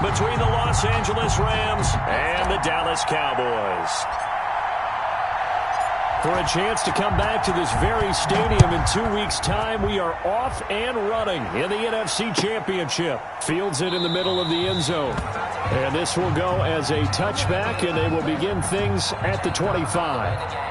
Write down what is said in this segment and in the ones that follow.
between the Los Angeles Rams and the Dallas Cowboys. For a chance to come back to this very stadium in 2 weeks' time, we are off and running in the NFC Championship. Fields it in the middle of the end zone. And this will go as a touchback, and they will begin things at the 25.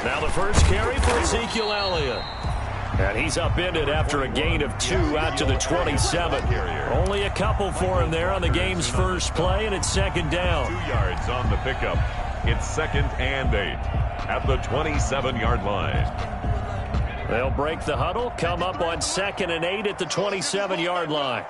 Now the first carry for Ezekiel Elliott. And he's upended after a gain of 2 out to the 27. Only a couple for him there on the game's first play, and it's second down. 2 yards on the pickup. It's 2nd and 8 at the 27-yard line. They'll break the huddle, come up on 2nd and 8 at the 27-yard line.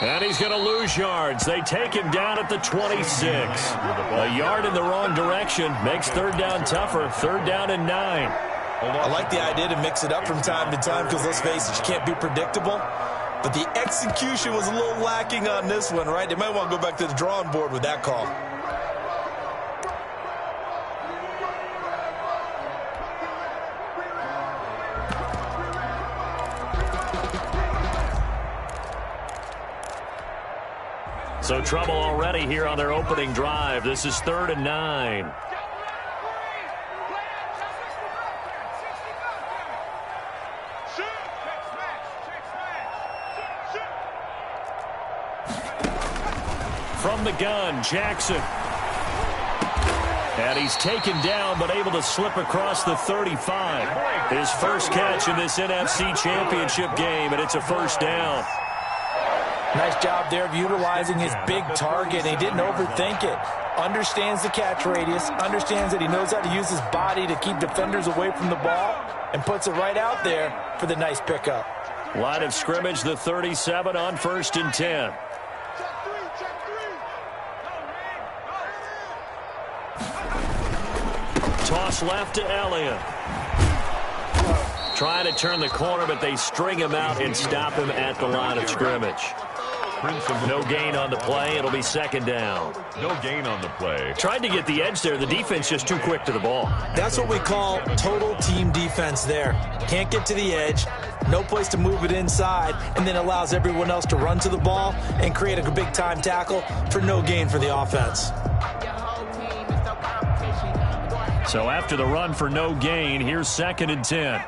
And he's going to lose yards. They take him down at the 26. A yard in the wrong direction makes third down tougher. 3rd down and 9. I like the idea to mix it up from time to time because, let's face it, you can't be predictable. But the execution was a little lacking on this one, right? They might want to go back to the drawing board with that call. So trouble already here on their opening drive. This is 3rd and 9. From the gun, Jackson. And he's taken down but able to slip across the 35. His first catch in this NFC Championship game, and it's a first down. Nice job there of utilizing his big target. He didn't overthink it. Understands the catch radius. Understands that he knows how to use his body to keep defenders away from the ball. And puts it right out there for the nice pickup. Line of scrimmage, the 37 on 1st and 10. Toss left to Elliott. Trying to turn the corner, but they string him out and stop him at the line of scrimmage. No gain on the play. It'll be 2nd down. No gain on the play. Tried to get the edge there. The defense just too quick to the ball. That's what we call total team defense there. Can't get to the edge. No place to move it inside. And then allows everyone else to run to the ball and create a big-time tackle for no gain for the offense. So after the run for no gain, here's 2nd and 10.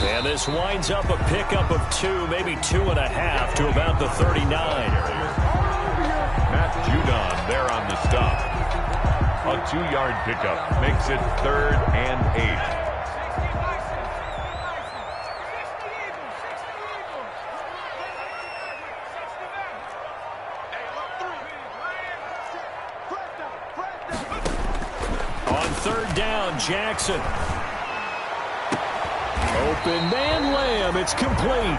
And this winds up a pickup of 2, maybe 2.5 to about the 39. Matt Judon there on the stop. A 2-yard pickup makes it 3rd and 8. On 3rd down, Jackson. Open man, Lamb. It's complete.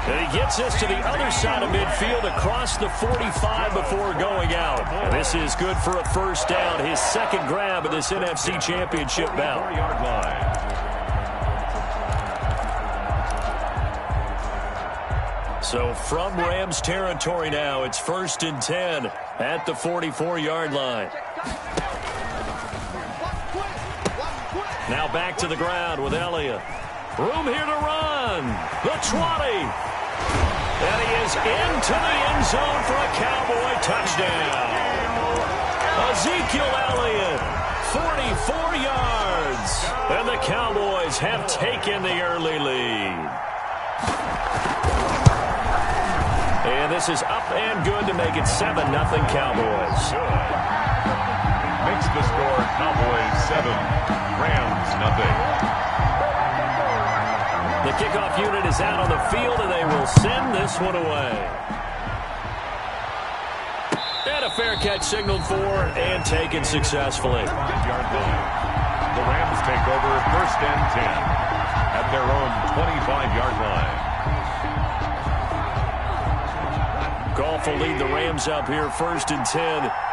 And he gets us to the other side of midfield across the 45 before going out. And this is good for a first down. His 2nd grab of this NFC Championship bout. 4-yard line. So from Rams territory now, it's 1st and 10 at the 44-yard line. Now back to the ground with Elliott. Room here to run. The 20. And he is into the end zone for a Cowboy touchdown. Ezekiel Elliott, 44 yards. And the Cowboys have taken the early lead. And this is up and good to make it 7-0 Cowboys. Makes the score Cowboys 7, Rams nothing. The kickoff unit is out on the field, and they will send this one away. a fair catch signaled for and taken successfully. 5-yard line. The Rams take over 1st and 10 at their own 25-yard line. Goff will lead the Rams up here 1st and 10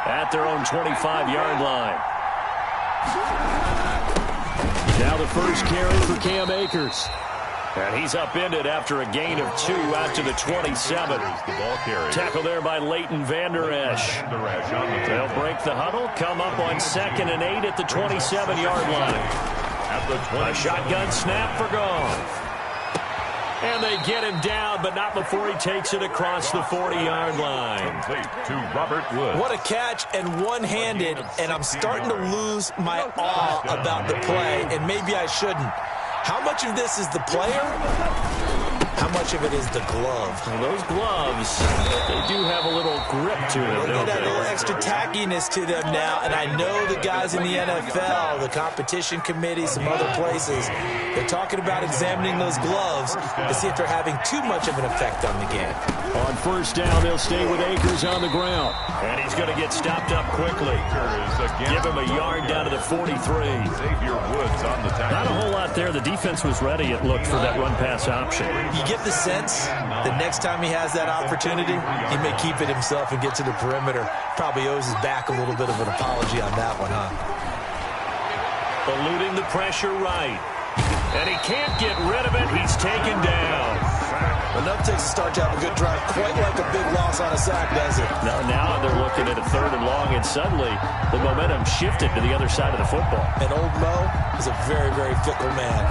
at their own 25-yard line. Now the first carry for Cam Akers. And he's upended after a gain of 2 out to the 27. Tackle there by Leighton Vander Esch. They'll break the huddle, come up on 2nd and 8 at the 27-yard line. A shotgun snap for Goff. And they get him down, but not before he takes it across the 40-yard line. To Robert Woods. What a catch, and one-handed, and I'm starting to lose my awe about the play, and maybe I shouldn't. How much of this is the player? How much of it is the glove? Well, those gloves, they do have a little grip to them, They don't got a they? little extra tackiness to them now, and I know the guys in the NFL, the competition committee, some other places, they're talking about examining those gloves to see if they're having too much of an effect on the game. On 1st down, they'll stay with Akers on the ground. And he's going to get stopped up quickly. Give him a yard down to the 43. Xavier Woods on the tackle. Not a whole lot there. The defense was ready, it looked, for that run-pass option. You get the sense that next time he has that opportunity, he may keep it himself and get to the perimeter. Probably owes his back a little bit of an apology on that one, huh? Eluding the pressure right. And he can't get rid of it. He's taken down. Enough takes to start to have a good drive, quite like a big loss on a sack, does it? Now they're looking at a 3rd and long, and suddenly the momentum shifted to the other side of the football. And old Mo is a very, very fickle man.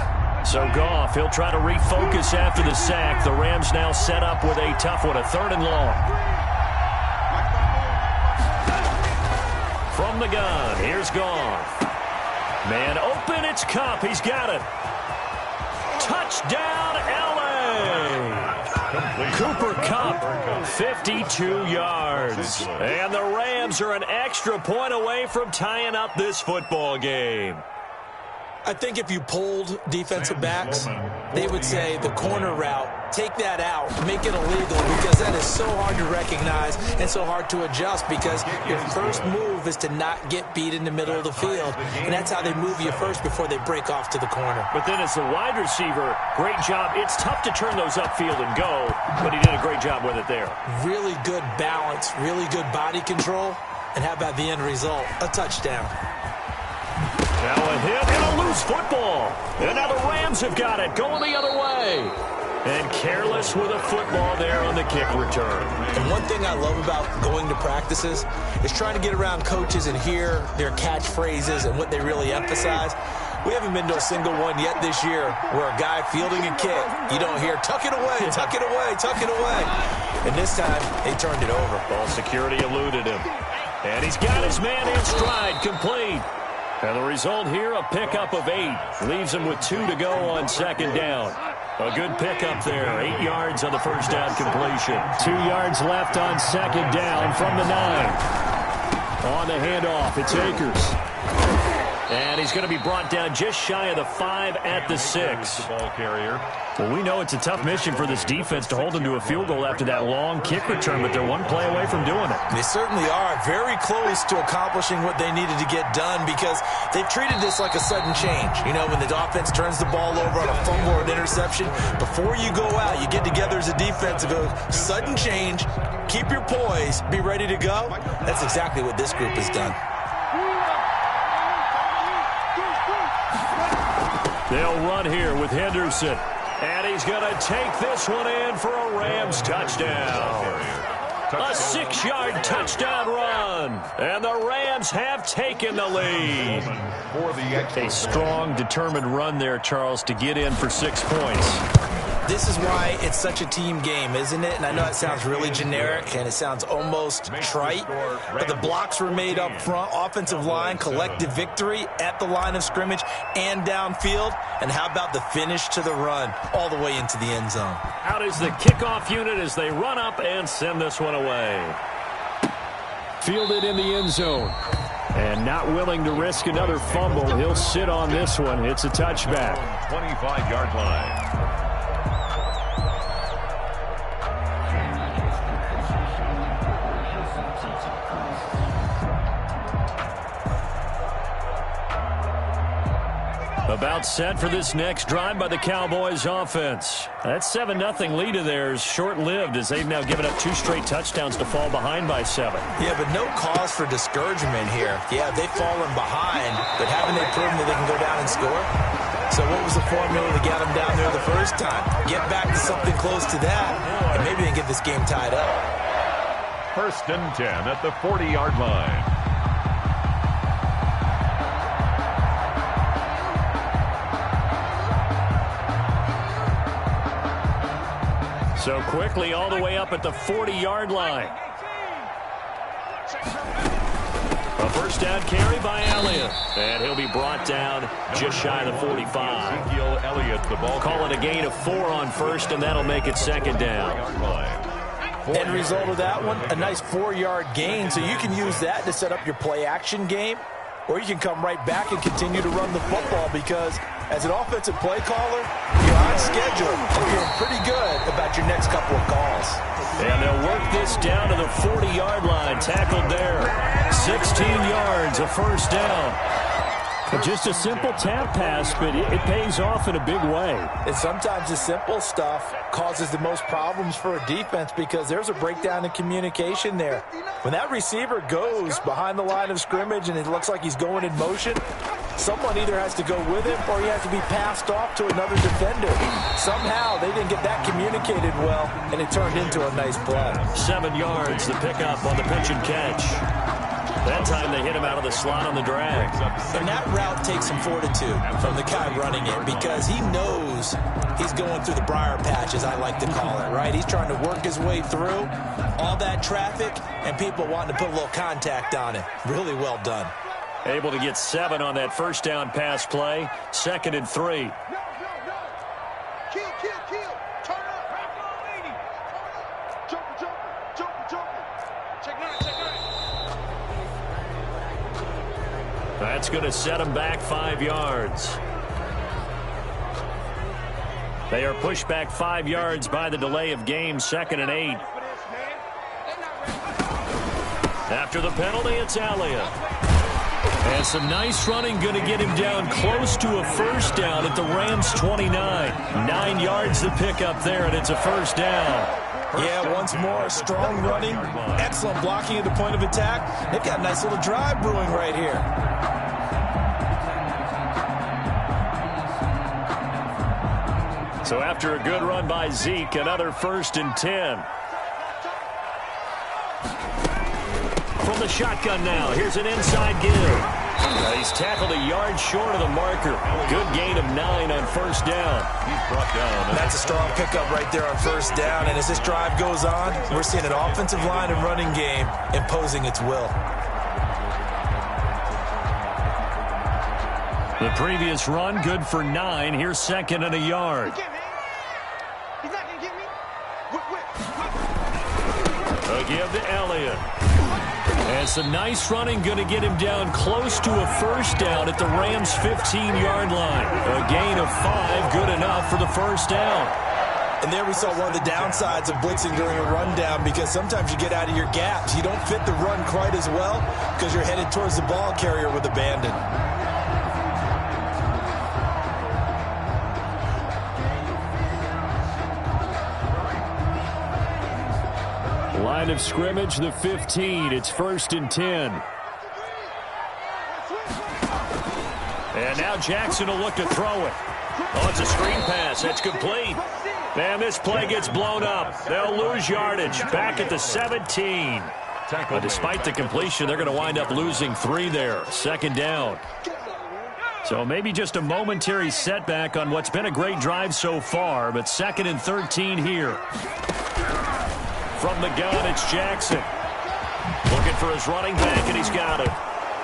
So Goff, he'll try to refocus after the sack. The Rams now set up with a tough one, a 3rd and long. From the gun, here's Goff. Man open, it's Kupp. He's got it. Touchdown, L.A. Cooper Kupp, 52 yards. And the Rams are an extra point away from tying up this football game. I think if you polled defensive backs, they would say the corner route, take that out, make it illegal, because that is so hard to recognize and so hard to adjust, because your first move is to not get beat in the middle of the field, and that's how they move you first before they break off to the corner. But then as the wide receiver, great job. It's tough to turn those upfield and go, but he did a great job with it there. Really good balance, really good body control, and how about the end result? A touchdown. Now a hit and a loose football. And now the Rams have got it, going the other way. And careless with a football there on the kick return. And one thing I love about going to practices is trying to get around coaches and hear their catchphrases and what they really emphasize. We haven't been to a single one yet this year where a guy fielding a kick, you don't hear, tuck it away, tuck it away, tuck it away. And this time, they turned it over. Ball security eluded him. And he's got his man in stride, complete. And the result here, a pickup of 8. Leaves him with 2 to go on 2nd down. A good pickup there. 8 yards on the 1st down completion. 2 yards left on 2nd down from the 9. On the handoff, it's Akers. And he's going to be brought down just shy of the 5 at the 6. Ball carrier. Well, we know it's a tough mission for this defense to hold them to a field goal after that long kick return, but they're one play away from doing it. They certainly are very close to accomplishing what they needed to get done, because they've treated this like a sudden change. You know, when the offense turns the ball over on a fumble or an interception, before you go out, you get together as a defense and go, sudden change, keep your poise, be ready to go. That's exactly what this group has done. They'll run here with Henderson. And he's going to take this one in for a Rams touchdown. A 6-yard touchdown run. And the Rams have taken the lead. A strong, determined run there, Charles, to get in for 6 points. This is why it's such a team game, isn't it? And I know it sounds really generic and it sounds almost trite, but the blocks were made up front, offensive line, collective victory at the line of scrimmage and downfield. And how about the finish to the run all the way into the end zone? Out is the kickoff unit as they run up and send this one away. Fielded in the end zone. And not willing to risk another fumble. He'll sit on this one. It's a touchback. 25-yard line. About set for this next drive by the Cowboys offense. That 7-0 lead of theirs short-lived as they've now given up 2 straight touchdowns to fall behind by 7. Yeah, but no cause for discouragement here. Yeah, they've fallen behind, but haven't they proven that they can go down and score? So what was the formula to get them down there the first time? Get back to something close to that, and maybe they can get this game tied up. 1st and 10 at the 40-yard line. So quickly all the way up at the 40-yard line. A first down carry by Elliott. And he'll be brought down just shy of the 45. Ezekiel Elliott, the ball. Call it a gain of 4 on first, and that'll make it 2nd down. End result of that one, a nice 4-yard gain. So you can use that to set up your play-action game, or you can come right back and continue to run the football because as an offensive play caller, you're on schedule and feeling pretty good about your next couple of calls. And they'll work this down to the 40-yard line. Tackled there. 16 yards, a first down. Just a simple tap pass, but it pays off in a big way. And sometimes the simple stuff causes the most problems for a defense because there's a breakdown in communication there. When that receiver goes behind the line of scrimmage and it looks like he's going in motion, someone either has to go with him or he has to be passed off to another defender. Somehow they didn't get that communicated well, and it turned into a nice play. 7 yards, the pickup on the pitch and catch. That time they hit him out of the slot on the drag. And that route takes some fortitude from the guy running it because he knows he's going through the briar patch, as I like to call it, right? He's trying to work his way through all that traffic and people wanting to put a little contact on it. Really well done. Able to get 7 on that first down pass play. 2nd and 3. That's going to set them back 5 yards. They are pushed back 5 yards by the delay of game. 2nd and 8. After the penalty, it's Elliott. And some nice running, going to get him down close to a first down at the Rams' 29. 9 yards to pick up there, and it's a first down. Yeah, once more, strong running, excellent blocking at the point of attack. They've got a nice little drive brewing right here. So after a good run by Zeke, another 1st and 10. From the shotgun now, here's an inside give. He's tackled a yard short of the marker. Good gain of 9 on first down. He's brought down. That's a strong pickup right there on first down. And as this drive goes on, we're seeing an offensive line and running game imposing its will. The previous run, good for 9. Here's 2nd and a yard. A give to Elliott. And some nice running, going to get him down close to a first down at the Rams' 15-yard line. A gain of 5, good enough for the first down. And there we saw one of the downsides of blitzing during a rundown because sometimes you get out of your gaps. You don't fit the run quite as well because you're headed towards the ball carrier with abandon. Line of scrimmage, the 15. It's 1st and 10. And now Jackson will look to throw it. Oh, it's a screen pass. That's complete. And this play gets blown up. They'll lose yardage. Back at the 17. But despite the completion, they're going to wind up losing 3 there. 2nd down. So maybe just a momentary setback on what's been a great drive so far, but 2nd and 13 here. From the gun, it's Jackson. Looking for his running back, and he's got it.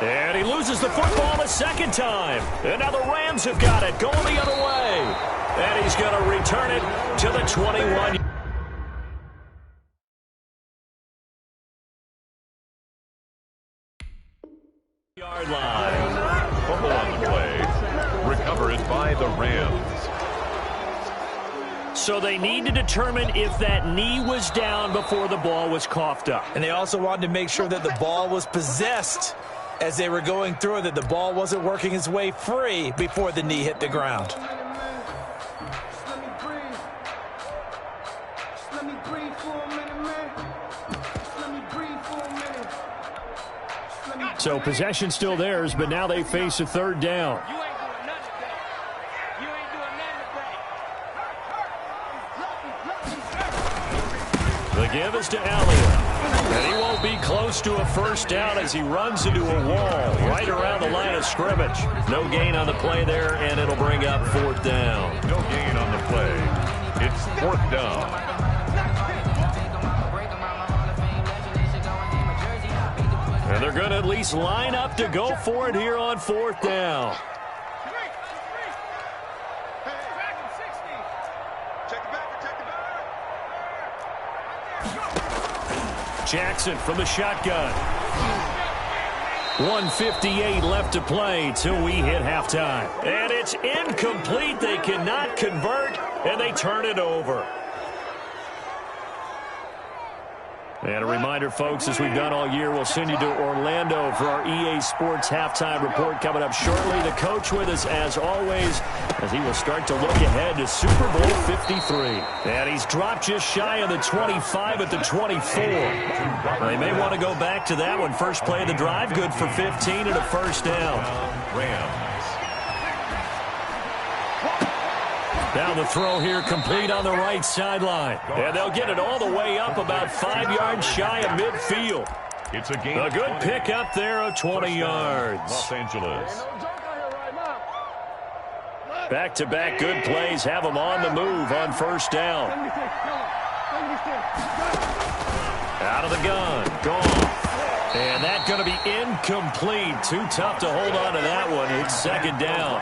And he loses the football a 2nd time. And now the Rams have got it, going the other way. And he's going to return it to the 21. Yard line. Fumble on the play. Recovered by the Rams. So they need to determine if that knee was down before the ball was coughed up. And they also wanted to make sure that the ball was possessed as they were going through that the ball wasn't working its way free before the knee hit the ground. So possession still theirs, but now they face a third down. The give is to Elliott. And he won't be close to a first down as he runs into a wall right around the line of scrimmage. No gain on the play there, and it'll bring up fourth down. No gain on the play. It's fourth down. And they're going to at least line up to go for it here on fourth down. Jackson from the shotgun. 1:58 left to play till we hit halftime. And it's incomplete. They cannot convert, and they turn it over. And a reminder, folks, as we've done all year, we'll send you to Orlando for our EA Sports halftime report coming up shortly. The coach with us, as always, as he will start to look ahead to Super Bowl 53. And he's dropped just shy of the 25 at the 24. They may want to go back to that one. First play of the drive, good for 15 and a first down. Rams. Now the throw here complete on the right sideline. And they'll get it all the way up about 5 yards shy of midfield. It's a game. A good pickup there of 20 yards. Los Angeles. Back-to-back good plays have them on the move on first down. Out of the gun. Gone. And that's going to be incomplete. Too tough to hold on to that one. It's second down.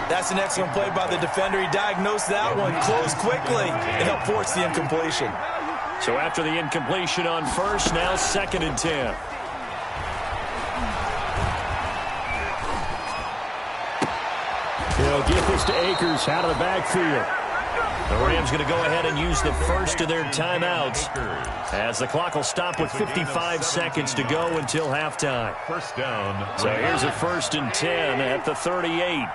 That's an excellent play by the defender. He diagnosed that one, closed quickly, and helped force the incompletion. So after the incompletion on first, now second and 10. He'll get this to Akers out of the backfield. The Rams going to go ahead and use the first of their timeouts as the clock will stop with 55 seconds to go until halftime. First down. So here's a first and 10 at the 38.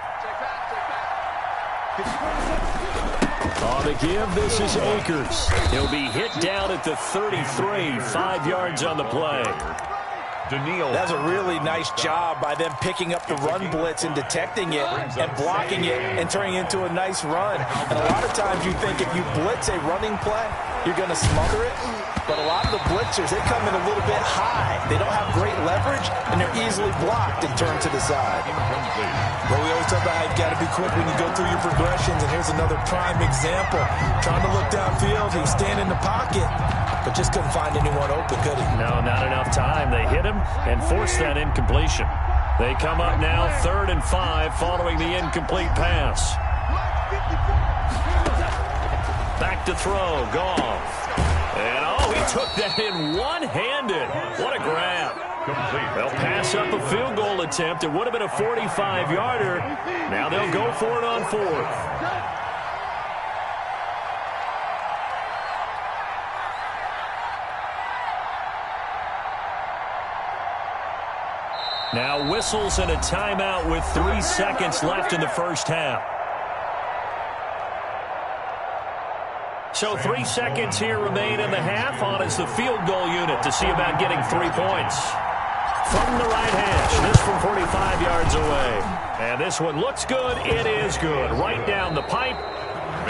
On the give, this is Akers. He'll be hit down at the 33, 5 yards on the play. That's a really nice job by them picking up the run blitz and detecting it and blocking it and turning it into a nice run. And a lot of times you think if you blitz a running play, you're going to smother it. But a lot of the blitzers, they come in a little bit high. They don't have great leverage, and they're easily blocked and turned to the side. But we always talk about how you've got to be quick when you go through your progressions, and here's another prime example. Trying to look downfield, he was standing in the pocket, but just couldn't find anyone open, could he? No, not enough time. They hit him and forced that incompletion. They come up now 3rd and 5 following the incomplete pass. Back to throw, Goff. And he took that in one-handed. What a grab. They'll pass up a field goal attempt. It would have been a 45-yarder. Now they'll go for it on 4th. Now whistles and a timeout with 3 seconds left in the first half. So 3 seconds here remain in the half. On is the field goal unit to see about getting 3 points. From the right hash, this from 45 yards away. And this one looks good. It is good. Right down the pipe.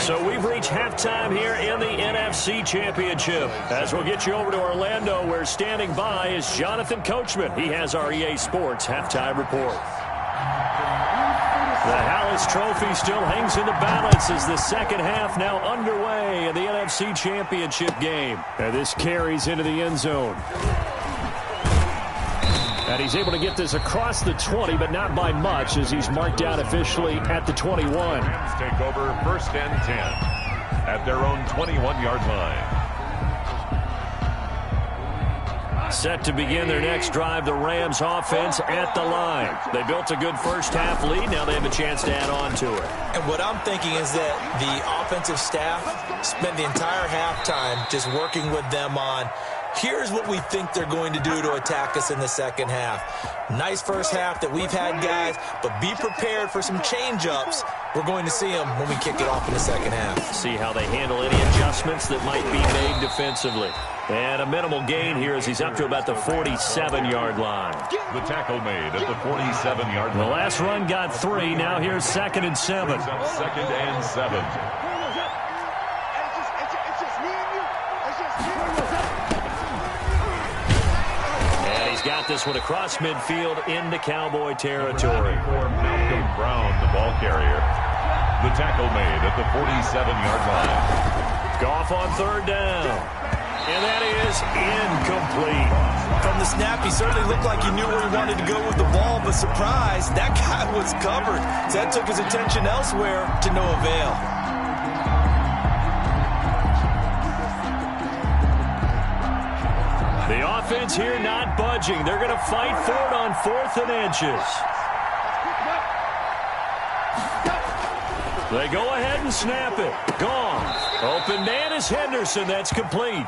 So we've reached halftime here in the NFC Championship. As we'll get you over to Orlando, where standing by is Jonathan Coachman. He has our EA Sports halftime report. The Hallis Trophy still hangs in the balance as the second half now underway in the NFC Championship game. And this carries into the end zone. And he's able to get this across the 20, but not by much, as he's marked out officially at the 21. Rams take over 1st and 10 at their own 21-yard line. Set to begin their next drive, the Rams offense at the line. They built a good first half lead. Now they have a chance to add on to it. And what I'm thinking is that the offensive staff spent the entire halftime just working with them on Here's what we think they're going to do to attack us in the second half. Nice first half that we've had, guys, but be prepared for some change-ups. We're going to see them when we kick it off in the second half. See how they handle any adjustments that might be made defensively. And a minimal gain here as he's up to about the 47-yard line. The tackle made at the 47-yard line. The last run got 3. Now here's 2nd and 7. Second and 7. And he's got this one across midfield into Cowboy territory. For Malcolm Brown, the ball carrier. The tackle made at the 47-yard line. Goff on 3rd down. And that is incomplete. From the snap, he certainly looked like he knew where he wanted to go with the ball, but surprise, that guy was covered. So that took his attention elsewhere to no avail. The offense here not budging. They're going to fight for it on 4th and inches. They go ahead and snap it. Goff. Open man is Henderson. That's complete.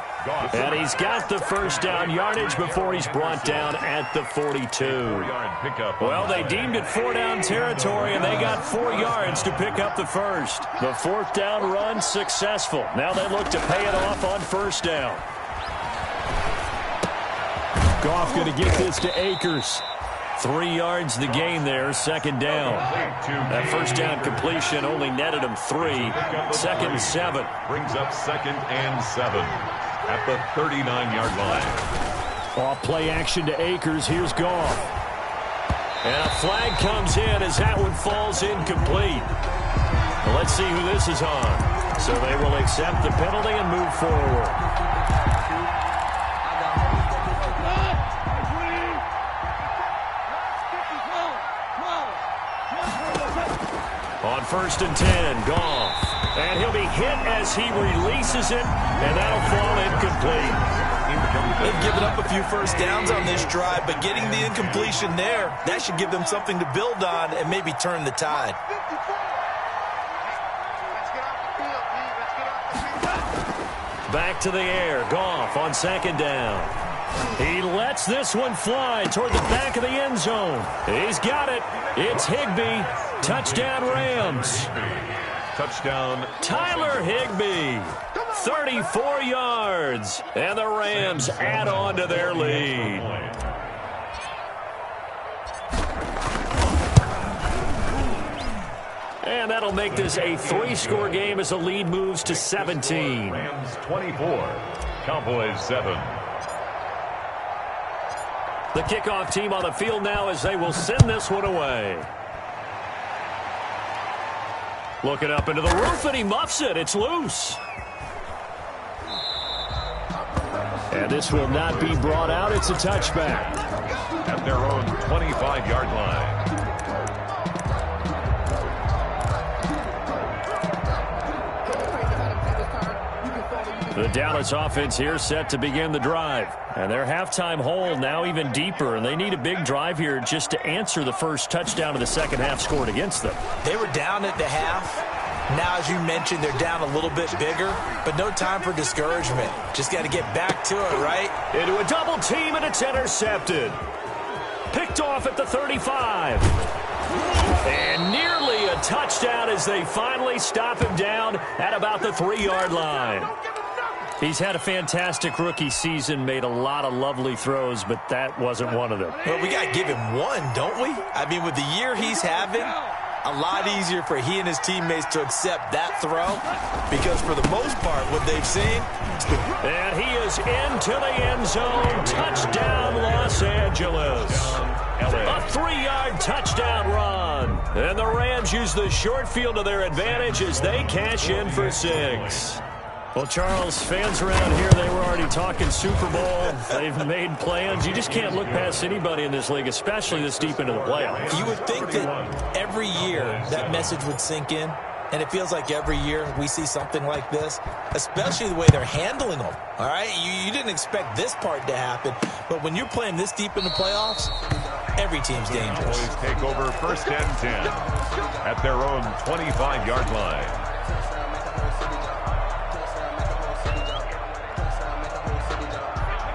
And he's got the first down yardage before he's brought down at the 42. Well, they deemed it 4-down territory, and they got 4 yards to pick up the first. The 4th down run successful. Now they look to pay it off on 1st down. Goff going to get this to Akers. 3 yards the gain there, 2nd down. That 1st down completion only netted him 3. 2nd and 7. Brings up 2nd and 7 at the 39-yard line. Off play action to Akers. Here's Goff. And a flag comes in as that one falls incomplete. Well, let's see who this is on. So they will accept the penalty and move forward. On 1st and 10, Goff. And he'll be hit as he releases it, and that'll fall incomplete. They've given up a few first downs on this drive, but getting the incompletion there, that should give them something to build on and maybe turn the tide. Back to the air. Goff on 2nd down. He lets this one fly toward the back of the end zone. He's got it. It's Higbee. Touchdown Rams. Touchdown. Tyler Higbee. 34 yards. And the Rams add on to their lead. And that'll make this a 3-score game as the lead moves to 17. Rams 24. Cowboys 7. The kickoff team on the field now as they will send this one away. Looking up into the roof, and he muffs it. It's loose. And this will not be brought out. It's a touchback. At their own 25-yard line. The Dallas offense here set to begin the drive. And their halftime hole now even deeper, and they need a big drive here just to answer the first touchdown of the second half scored against them. They were down at the half. Now, as you mentioned, they're down a little bit bigger, but no time for discouragement. Just got to get back to it, right? Into a double team, and it's intercepted. Picked off at the 35. And nearly a touchdown as they finally stop him down at about the 3-yard line. He's had a fantastic rookie season, made a lot of lovely throws, but that wasn't one of them. Well, we got to give him one, don't we? I mean, with the year he's having, a lot easier for he and his teammates to accept that throw because for the most part, what they've seen. And he is into the end zone. Touchdown, Los Angeles. A 3-yard touchdown run. And the Rams use the short field to their advantage as they cash in for 6. Well, Charles, fans around here, they were already talking Super Bowl. They've made plans. You just can't look past anybody in this league, especially this deep into the playoffs. You would think that every year that message would sink in, and it feels like every year we see something like this, especially the way they're handling them. All right, you didn't expect this part to happen, but when you're playing this deep in the playoffs, every team's dangerous. Cowboys take over 1st and 10 at their own 25-yard line.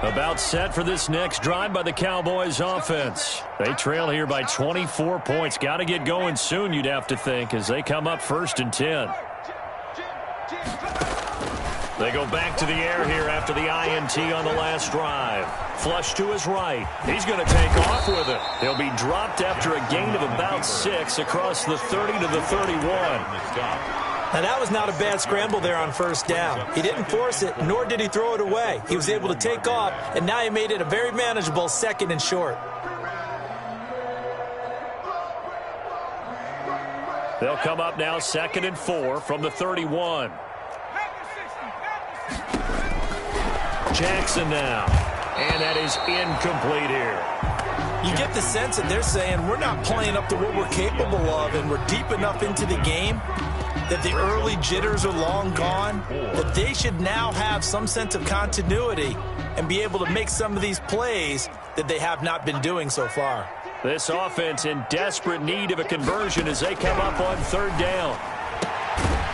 About set for this next drive by the Cowboys offense. They trail here by 24 points. Got to get going soon, you'd have to think, as they come up 1st and 10. They go back to the air here after the INT on the last drive. Flush to his right. He's going to take off with it. He'll be dropped after a gain of about 6 across the 30 to the 31. Now, that was not a bad scramble there on 1st down. He didn't force it, nor did he throw it away. He was able to take off, and now he made it a very manageable 2nd and short. They'll come up now 2nd and 4 from the 31. Jackson now. And that is incomplete here. You get the sense that they're saying we're not playing up to what we're capable of, and we're deep enough into the game that the early jitters are long gone, that they should now have some sense of continuity and be able to make some of these plays that they have not been doing so far. This offense in desperate need of a conversion as they come up on 3rd down.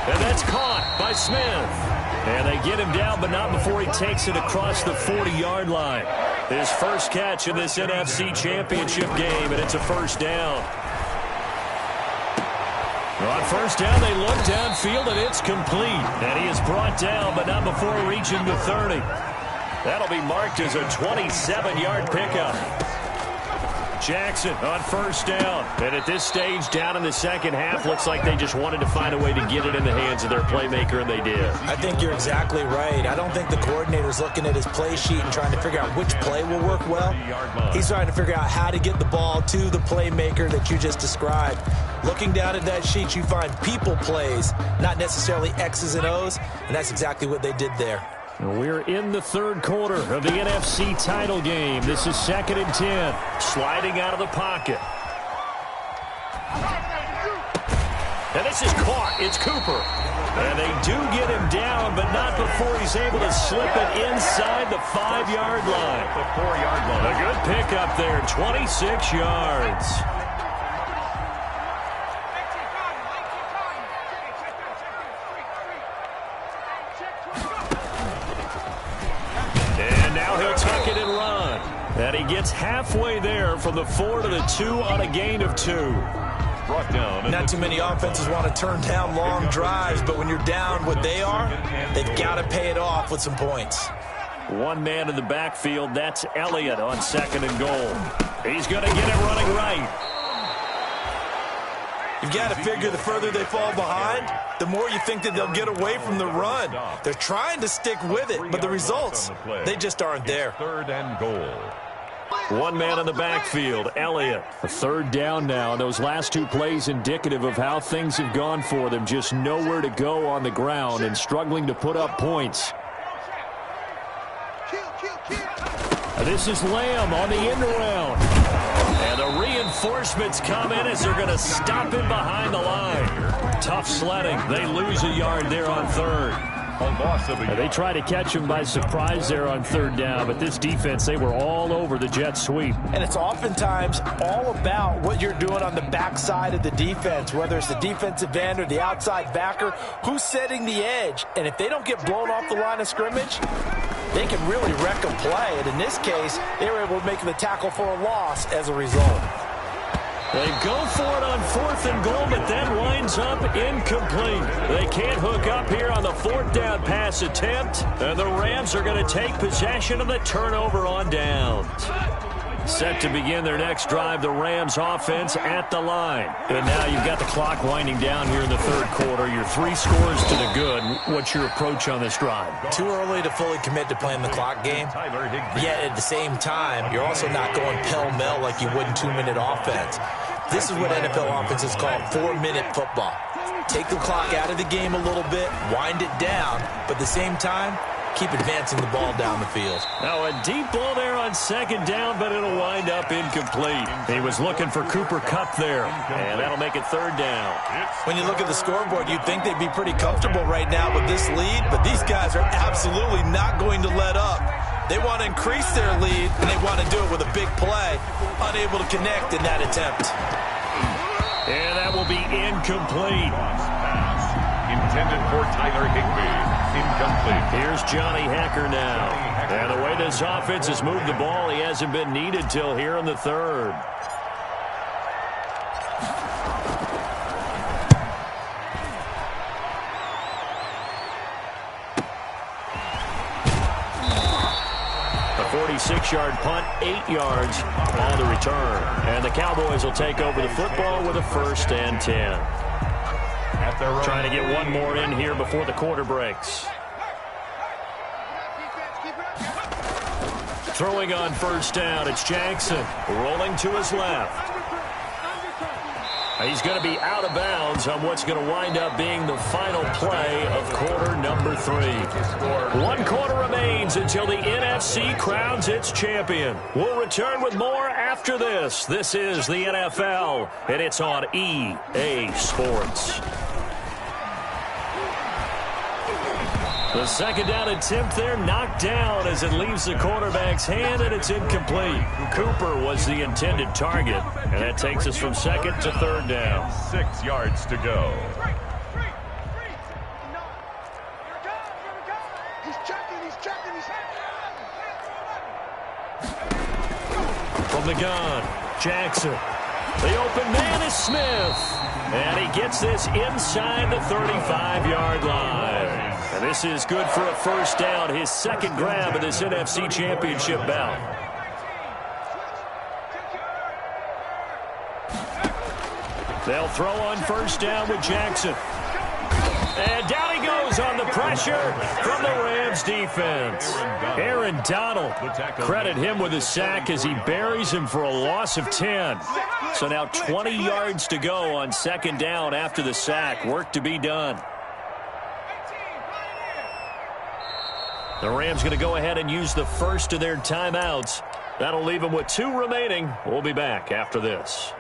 And that's caught by Smith. And they get him down, but not before he takes it across the 40-yard line. His first catch in this NFC Championship game, and it's a 1st down. On 1st down, they look downfield, and it's complete. And he is brought down, but not before reaching the 30. That'll be marked as a 27-yard pickup. Jackson on 1st down. And at this stage, down in the 2nd half, looks like they just wanted to find a way to get it in the hands of their playmaker, and they did. I think you're exactly right. I don't think the coordinator's looking at his play sheet and trying to figure out which play will work well. He's trying to figure out how to get the ball to the playmaker that you just described. Looking down at that sheet, you find people plays, not necessarily X's and O's, and that's exactly what they did there. We're in the 3rd quarter of the NFC title game. This is 2nd and 10. Sliding out of the pocket. And this is caught. It's Cooper. And they do get him down, but not before he's able to slip it inside the 5-yard line. The 4-yard line. A good pickup there, 26 yards. He'll tuck it and run. And he gets halfway there from the 4 to the 2 on a gain of 2. Brought down. Not too many offenses want to turn down long drives, but when you're down what they are, they've got to pay it off with some points. One man in the backfield, that's Elliott on 2nd and goal. He's going to get it running right. You've got to figure the further they fall behind, the more you think that they'll get away from the run. They're trying to stick with it, but the results, they just aren't there. 3rd and goal. One man in the backfield, Elliott. A 3rd down now. Those last 2 plays indicative of how things have gone for them. Just nowhere to go on the ground and struggling to put up points. This is Lamb on the end around. And the reinforcements come in as they're going to stop him behind the line. Tough sledding. They lose a yard there on 3rd. They try to catch him by surprise there on 3rd down, but this defense, they were all over the jet sweep. And it's oftentimes all about what you're doing on the backside of the defense, whether it's the defensive end or the outside backer, who's setting the edge. And if they don't get blown off the line of scrimmage, they can really wreck a play. And in this case, they were able to make the tackle for a loss as a result. They go for it on 4th and goal, but that winds up incomplete. They can't hook up here on the 4th down pass attempt, and the Rams are going to take possession of the turnover on downs. Set to begin their next drive, the Rams offense at the line. And now you've got the clock winding down here in the 3rd quarter. You're 3 scores to the good. What's your approach on this drive? Too early to fully commit to playing the clock game. Yet at the same time, you're also not going pell-mell like you would in 2-minute offense. This is what NFL offenses call 4-minute football. Take the clock out of the game a little bit, wind it down, but at the same time, keep advancing the ball down the field. Now a deep ball there on 2nd down, but it'll wind up incomplete. He was looking for Cooper Kupp there, and that'll make it 3rd down. When you look at the scoreboard, you'd think they'd be pretty comfortable right now with this lead, but these guys are absolutely not going to let up. They want to increase their lead, and they want to do it with a big play. Unable to connect in that attempt. And that will be incomplete. intended for Tyler Higbee. Incomplete. Here's Johnny Hacker now. And the way this offense has moved the ball, he hasn't been needed till here in the third. A 46-yard punt, 8 yards on the return. And the Cowboys will take over the football with a 1st and 10. Trying to get one more in here before the quarter breaks. Throwing on 1st down, it's Jackson. Rolling to his left. He's going to be out of bounds on what's going to wind up being the final play of quarter number 3. 1 quarter remains until the NFC crowns its champion. We'll return with more after this. This is the NFL, and it's on EA Sports. The 2nd down attempt there knocked down as it leaves the quarterback's hand, and it's incomplete. Cooper was the intended target, and that takes us from 2nd to 3rd down. 6 yards to go. From the gun, Jackson. The open man is Smith. And he gets this inside the 35-yard line. And this is good for a 1st down, his 2nd grab of this NFC Championship bout. They'll throw on 1st down with Jackson. And down he goes on the pressure from the Rams defense. Aaron Donald, credit him with a sack as he buries him for a loss of 10. So now 20 yards to go on 2nd down after the sack. Work to be done. The Rams going to go ahead and use the first of their timeouts. That'll leave them with 2 remaining. We'll be back after this.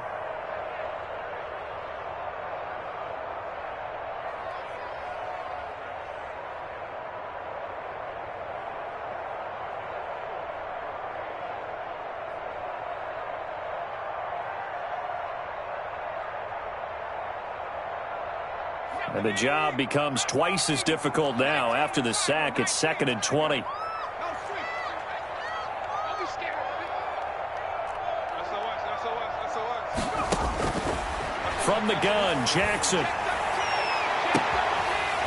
And the job becomes twice as difficult now after the sack. It's 2nd and 20. From the gun, Jackson.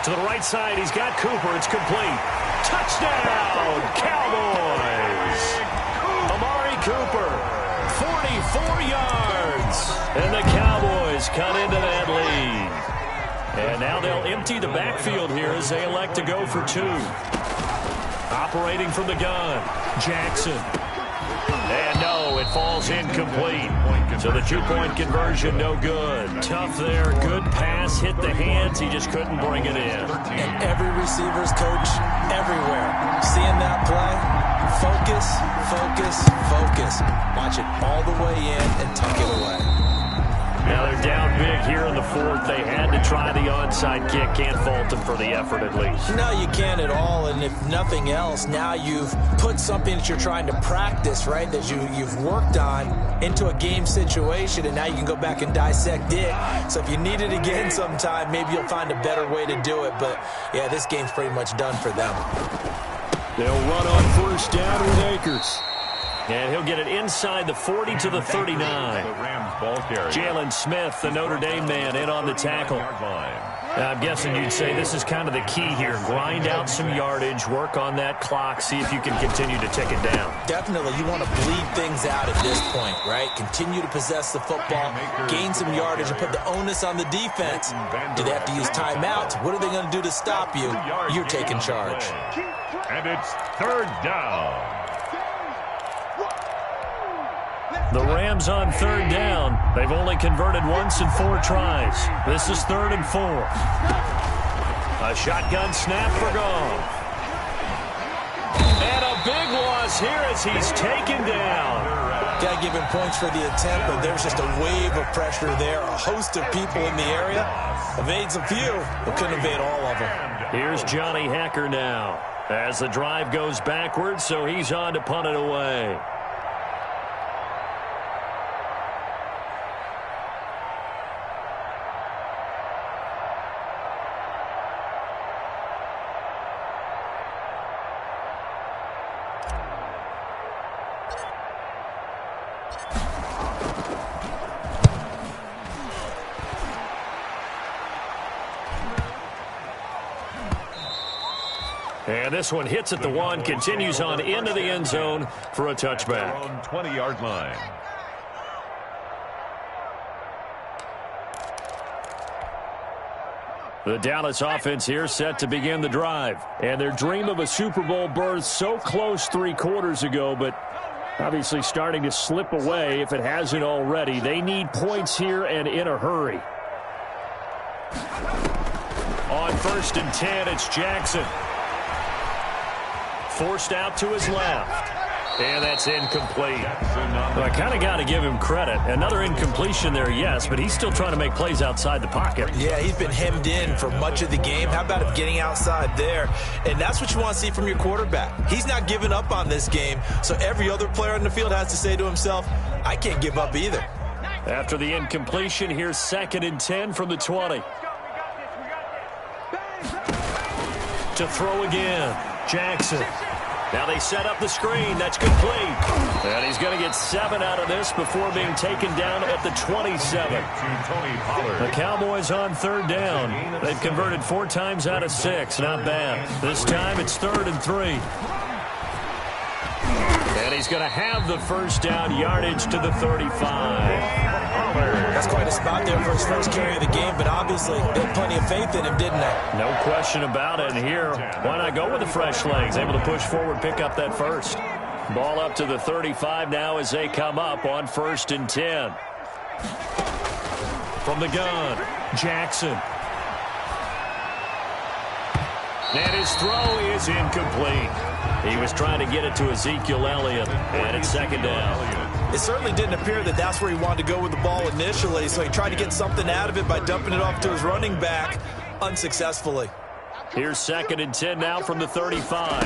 To the right side, he's got Cooper. It's complete. Touchdown, Cowboys! Amari Cooper, 44 yards. And the Cowboys cut into that lead. And now they'll empty the backfield here as they elect to go for 2. Operating from the gun, Jackson. And no, it falls incomplete. So the 2-point conversion, no good. Tough there, good pass, hit the hands. He just couldn't bring it in. And every receiver's coach everywhere. Seeing that play, focus, focus, focus. Watch it all the way in and tuck it away. Now they're down big here in the 4th. They had to try the onside kick. Can't fault them for the effort at least. No, you can't at all. And if nothing else, now you've put something that you're trying to practice, right, that you've worked on into a game situation, and now you can go back and dissect it. So if you need it again sometime, maybe you'll find a better way to do it. But, yeah, this game's pretty much done for them. They'll run on 1st down with Akers. And he'll get it inside the 40 to the 39. Jalen Smith, the Notre Dame man, in on the tackle. I'm guessing you'd say this is kind of the key here. Grind out some yardage, work on that clock, see if you can continue to tick it down. Definitely. You want to bleed things out at this point, right? Continue to possess the football, gain some yardage, and put the onus on the defense. Do they have to use timeouts? What are they going to do to stop you? You're taking charge. And it's 3rd down. The Rams on 3rd down. They've only converted once in 4 tries. This is 3rd and 4. A shotgun snap for Goff. And a big loss here as he's taken down. Got to give him points for the attempt, but there's just a wave of pressure there. A host of people in the area. Evades a few, but couldn't evade all of them. Here's Johnny Hacker now as the drive goes backwards, so he's on to punt it away. And this one hits at the 1, continues on into the end zone for a touchback. On 20-yard line. The Dallas offense here set to begin the drive. And their dream of a Super Bowl berth so close 3 quarters ago, but obviously starting to slip away if it hasn't already. They need points here and in a hurry. On 1st and 10, it's Jackson. Forced out to his left. And that's incomplete. Well, I kind of got to give him credit. Another incompletion there, yes, but he's still trying to make plays outside the pocket. Yeah, he's been hemmed in for much of the game. How about him getting outside there? And that's what you want to see from your quarterback. He's not giving up on this game, so every other player in the field has to say to himself, I can't give up either. After the incompletion, here's 2nd and 10 from the 20. To throw again, Jackson. Now they set up the screen. That's complete. And he's going to get 7 out of this before being taken down at the 27. The Cowboys on 3rd down. They've converted 4 times out of 6. Not bad. This time it's 3rd and 3. And he's going to have the first down, yardage to the 35. That's quite a spot there for his first carry of the game, but obviously they had plenty of faith in him, didn't they? No question about it. And here, why not go with the fresh legs? Able to push forward, pick up that first. Ball up to the 35 now as they come up on 1st and 10. From the gun, Jackson. And his throw is incomplete. He was trying to get it to Ezekiel Elliott, and it's 2nd down. It certainly didn't appear that that's where he wanted to go with the ball initially, so he tried to get something out of it by dumping it off to his running back unsuccessfully. Here's 2nd and 10 now from the 35.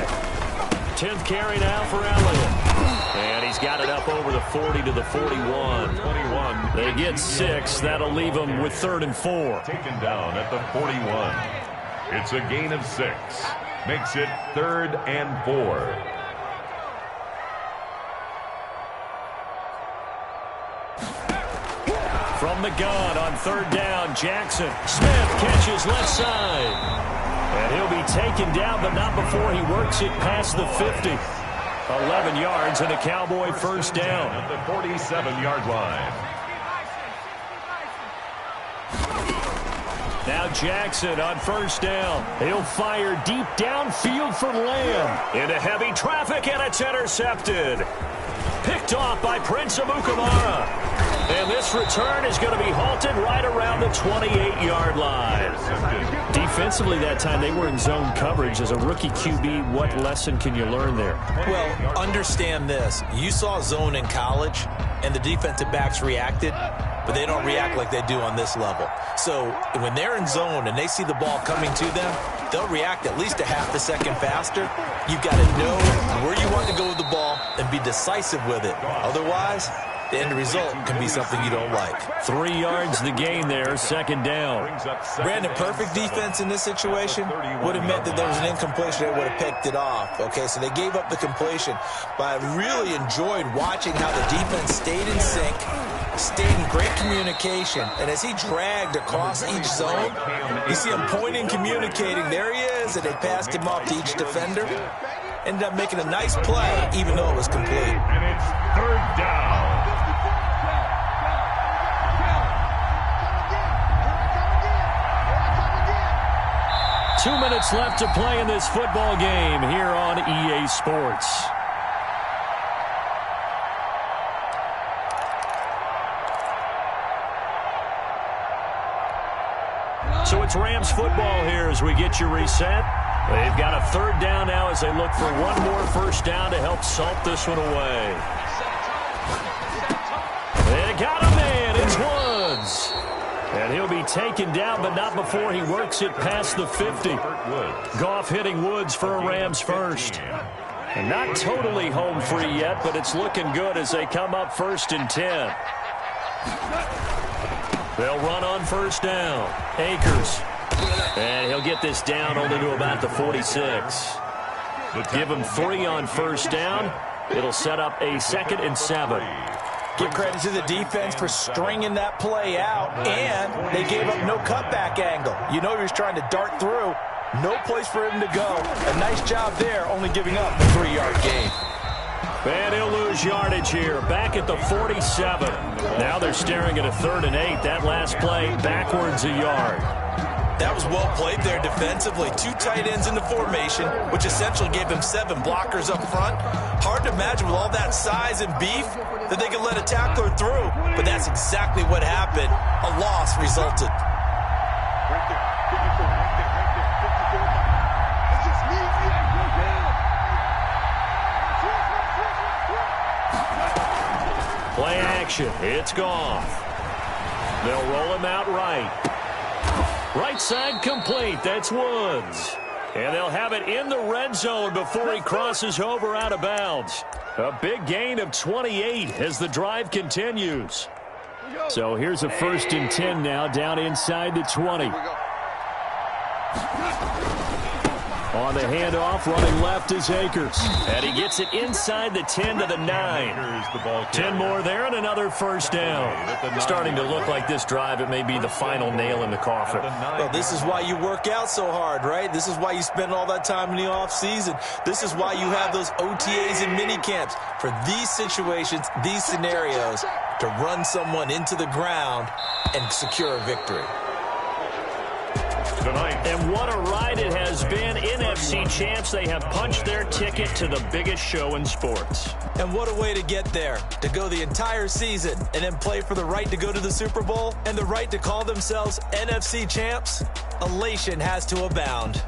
10th carry now for Elliott. And he's got it up over the 40 to the 41. They get 6. That'll leave them with 3rd and 4. Taken down at the 41. It's a gain of 6. Makes it 3rd and 4. From the gun on 3rd down, Jackson. Smith catches left side. And he'll be taken down, but not before he works it past the 50. 11 yards and a Cowboy first down. At the 47-yard line. Now Jackson on 1st down. He'll fire deep downfield for Lamb. Into heavy traffic, and it's intercepted. Picked off by Prince Amukamara. And this return is going to be halted right around the 28-yard line. Defensively that time, they were in zone coverage. As a rookie QB, what lesson can you learn there? Well, understand this. You saw zone in college, and the defensive backs reacted, but they don't react like they do on this level. So when they're in zone and they see the ball coming to them, they'll react at least a half a second faster. You've got to know where you want to go with the ball and be decisive with it. Otherwise, the end result can be something you don't like. 3 yards the gain there, 2nd down. Brandon, perfect defense in this situation would have meant that there was an incompletion. They would have picked it off. Okay, so they gave up the completion. But I really enjoyed watching how the defense stayed in sync, stayed in great communication. And as he dragged across each zone, you see him pointing, communicating. There he is, and they passed him off to each defender. Ended up making a nice play, even though it was complete. And it's 3rd down. 2 minutes left to play in this football game here on EA Sports. So it's Rams football here as we get you reset. They've got a 3rd down now as they look for one more first down to help salt this one away. They got him in. It's Woods. And he'll be taken down, but not before he works it past the 50. Goff hitting Woods for a Rams first. And not totally home free yet, but it's looking good as they come up 1st and 10. They'll run on 1st down. Akers. And he'll get this down only to about the 46. Give him 3 on 1st down. It'll set up a 2nd and 7. Give credit to the defense for stringing that play out, and they gave up no cutback angle. You know he was trying to dart through. No place for him to go. A nice job there, only giving up a 3-yard gain. And he'll lose yardage here, back at the 47. Now they're staring at a 3rd and 8. That last play, backwards a yard. That was well played there defensively. 2 tight ends in the formation, which essentially gave him 7 blockers up front. Hard to imagine with all that size and beef that they could let a tackler through. But that's exactly what happened. A loss resulted. Play action. It's Goff. They'll roll him out right. Right side complete. That's Woods. And they'll have it in the red zone before he crosses over out of bounds. A big gain of 28 as the drive continues. So here's a 1st and 10 now down inside the 20. On the handoff, running left is Akers. And he gets it inside the 10 to the 9. 10 more there and another 1st down. Starting to look like this drive, it may be the final nail in the coffin. Well, this is why you work out so hard, right? This is why you spend all that time in the offseason. This is why you have those OTAs and mini camps. For these situations, these scenarios, to run someone into the ground and secure a victory. And what a ride it has been. NFC champs, they have punched their ticket to the biggest show in sports. And what a way to get there, to go the entire season and then play for the right to go to the Super Bowl and the right to call themselves NFC champs. Elation has to abound.